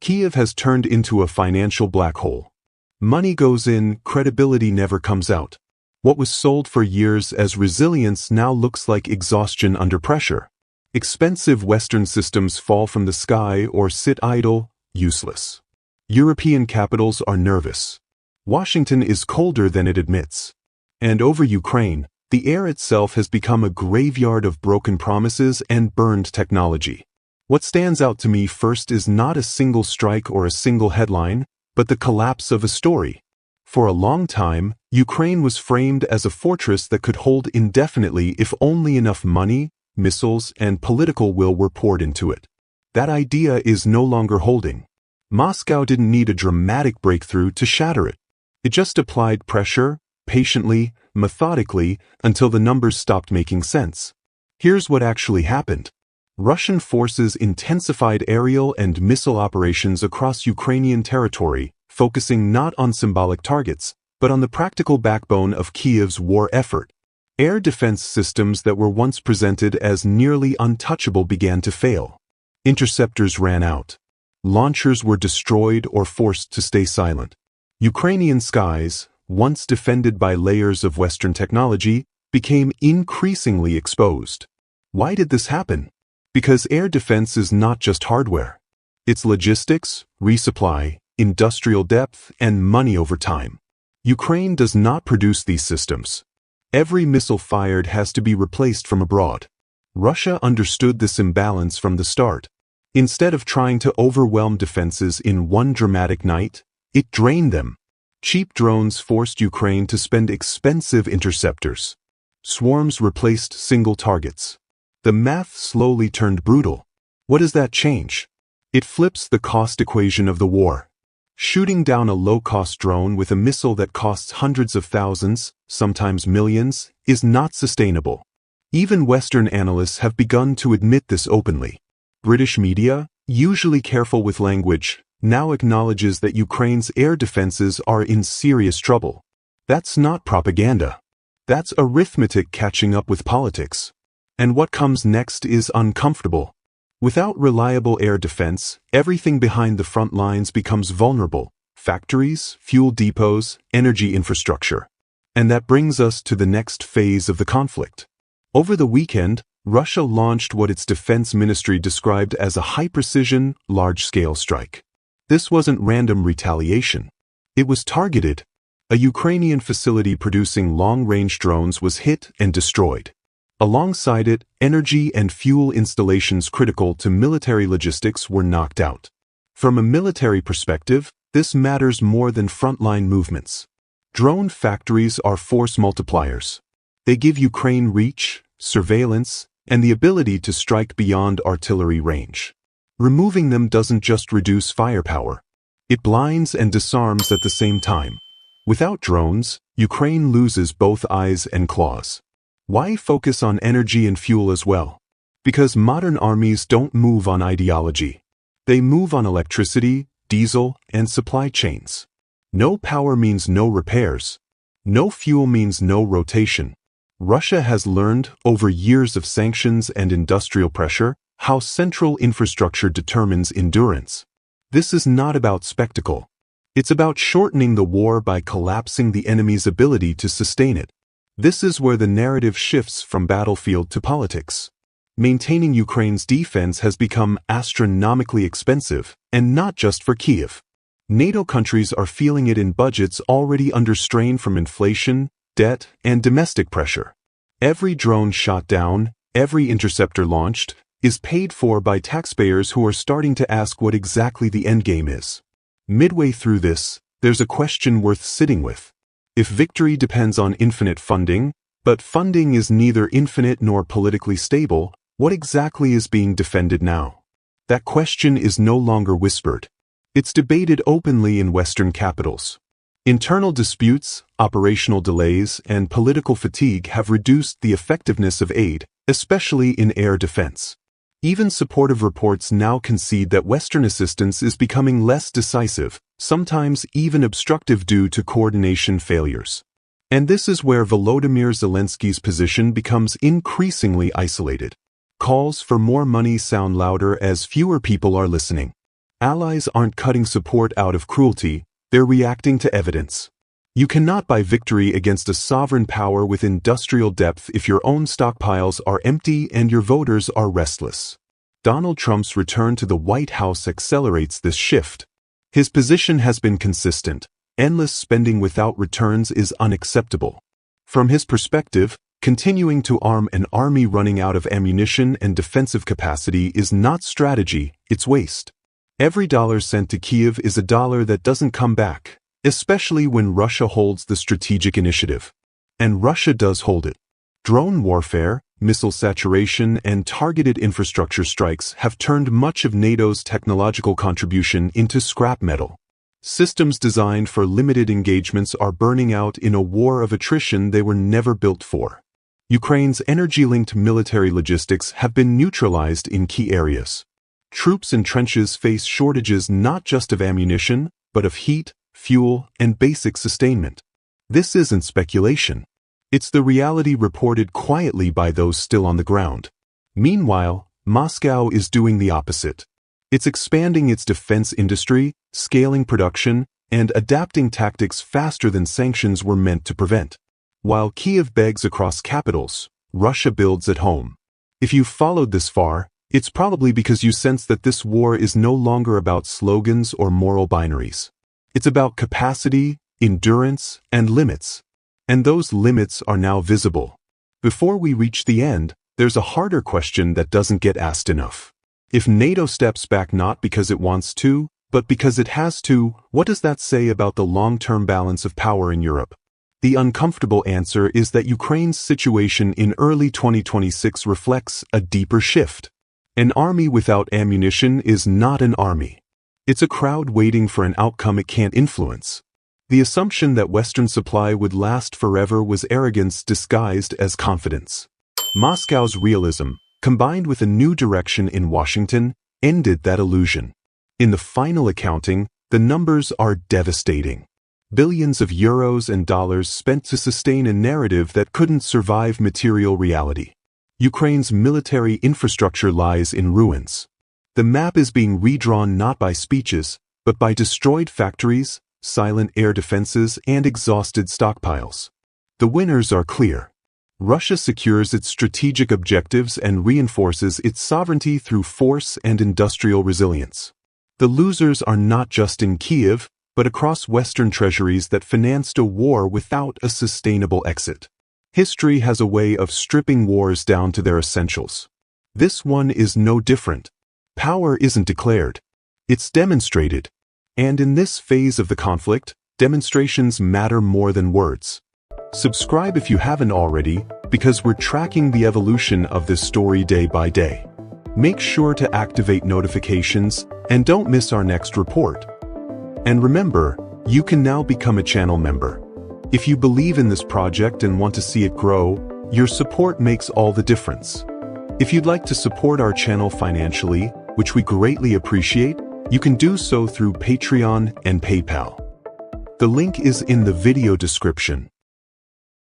Kyiv has turned into a financial black hole. Money goes in, credibility never comes out. What was sold for years as resilience now looks like exhaustion under pressure. Expensive Western systems fall from the sky or sit idle, useless. European capitals are nervous. Washington is colder than it admits. And over Ukraine, the air itself has become a graveyard of broken promises and burned technology. What stands out to me first is not a single strike or a single headline, but the collapse of a story. For a long time, Ukraine was framed as a fortress that could hold indefinitely if only enough money, missiles, and political will were poured into it. That idea is no longer holding. Moscow didn't need a dramatic breakthrough to shatter it. It just applied pressure, patiently, methodically, until the numbers stopped making sense. Here's what actually happened. Russian forces intensified aerial and missile operations across Ukrainian territory, focusing not on symbolic targets, but on the practical backbone of Kyiv's war effort. Air defense systems that were once presented as nearly untouchable began to fail. Interceptors ran out. Launchers were destroyed or forced to stay silent. Ukrainian skies, once defended by layers of Western technology, became increasingly exposed. Why did this happen? Because air defense is not just hardware. It's logistics, resupply, industrial depth, and money over time. Ukraine does not produce these systems. Every missile fired has to be replaced from abroad. Russia understood this imbalance from the start. Instead of trying to overwhelm defenses in one dramatic night, it drained them. Cheap drones forced Ukraine to spend expensive interceptors. Swarms replaced single targets. The math slowly turned brutal. What does that change? It flips the cost equation of the war. Shooting down a low-cost drone with a missile that costs hundreds of thousands, sometimes millions, is not sustainable. Even Western analysts have begun to admit this openly. British media, usually careful with language, now acknowledges that Ukraine's air defenses are in serious trouble. That's not propaganda. That's arithmetic catching up with politics. And what comes next is uncomfortable. Without reliable air defense, everything behind the front lines becomes vulnerable: factories, fuel depots, energy infrastructure. And that brings us to the next phase of the conflict. Over the weekend, Russia launched what its defense ministry described as a high-precision, large-scale strike. This wasn't random retaliation. It was targeted. A Ukrainian facility producing long-range drones was hit and destroyed. Alongside it, energy and fuel installations critical to military logistics were knocked out. From a military perspective, this matters more than frontline movements. Drone factories are force multipliers. They give Ukraine reach, surveillance, and the ability to strike beyond artillery range. Removing them doesn't just reduce firepower. It blinds and disarms at the same time. Without drones, Ukraine loses both eyes and claws. Why focus on energy and fuel as well? Because modern armies don't move on ideology. They move on electricity, diesel, and supply chains. No power means no repairs. No fuel means no rotation. Russia has learned, over years of sanctions and industrial pressure, how central infrastructure determines endurance. This is not about spectacle. It's about shortening the war by collapsing the enemy's ability to sustain it. This is where the narrative shifts from battlefield to politics. Maintaining Ukraine's defense has become astronomically expensive, and not just for Kyiv. NATO countries are feeling it in budgets already under strain from inflation, debt, and domestic pressure. Every drone shot down, every interceptor launched, is paid for by taxpayers who are starting to ask what exactly the endgame is. Midway through this, there's a question worth sitting with. If victory depends on infinite funding, but funding is neither infinite nor politically stable, what exactly is being defended now? That question is no longer whispered. It's debated openly in Western capitals. Internal disputes, operational delays, and political fatigue have reduced the effectiveness of aid, especially in air defense. Even supportive reports now concede that Western assistance is becoming less decisive, sometimes even obstructive due to coordination failures. And this is where Volodymyr Zelensky's position becomes increasingly isolated. Calls for more money sound louder as fewer people are listening. Allies aren't cutting support out of cruelty, they're reacting to evidence. You cannot buy victory against a sovereign power with industrial depth if your own stockpiles are empty and your voters are restless. Donald Trump's return to the White House accelerates this shift. His position has been consistent. Endless spending without returns is unacceptable. From his perspective, continuing to arm an army running out of ammunition and defensive capacity is not strategy, it's waste. Every dollar sent to Kyiv is a dollar that doesn't come back, especially when Russia holds the strategic initiative. And Russia does hold it. Drone warfare, missile saturation, and targeted infrastructure strikes have turned much of NATO's technological contribution into scrap metal. Systems designed for limited engagements are burning out in a war of attrition they were never built for. Ukraine's energy-linked military logistics have been neutralized in key areas. Troops in trenches face shortages not just of ammunition, but of heat, fuel, and basic sustainment. This isn't speculation. It's the reality reported quietly by those still on the ground. Meanwhile, Moscow is doing the opposite. It's expanding its defense industry, scaling production, and adapting tactics faster than sanctions were meant to prevent. While Kyiv begs across capitals, Russia builds at home. If you've followed this far, it's probably because you sense that this war is no longer about slogans or moral binaries. It's about capacity, endurance, and limits. And those limits are now visible. Before we reach the end, there's a harder question that doesn't get asked enough. If NATO steps back not because it wants to, but because it has to, what does that say about the long-term balance of power in Europe? The uncomfortable answer is that Ukraine's situation in early 2026 reflects a deeper shift. An army without ammunition is not an army. It's a crowd waiting for an outcome it can't influence. The assumption that Western supply would last forever was arrogance disguised as confidence. Moscow's realism, combined with a new direction in Washington, ended that illusion. In the final accounting, the numbers are devastating. Billions of euros and dollars spent to sustain a narrative that couldn't survive material reality. Ukraine's military infrastructure lies in ruins. The map is being redrawn not by speeches, but by destroyed factories, silent air defenses, and exhausted stockpiles. The winners are clear. Russia secures its strategic objectives and reinforces its sovereignty through force and industrial resilience. The losers are not just in Kyiv, but across Western treasuries that financed a war without a sustainable exit. History has a way of stripping wars down to their essentials. This one is no different. Power isn't declared. It's demonstrated. And in this phase of the conflict, demonstrations matter more than words. Subscribe if you haven't already, because we're tracking the evolution of this story day by day. Make sure to activate notifications and don't miss our next report. And remember, you can now become a channel member. If you believe in this project and want to see it grow, your support makes all the difference. If you'd like to support our channel financially, which we greatly appreciate, you can do so through Patreon and PayPal. The link is in the video description.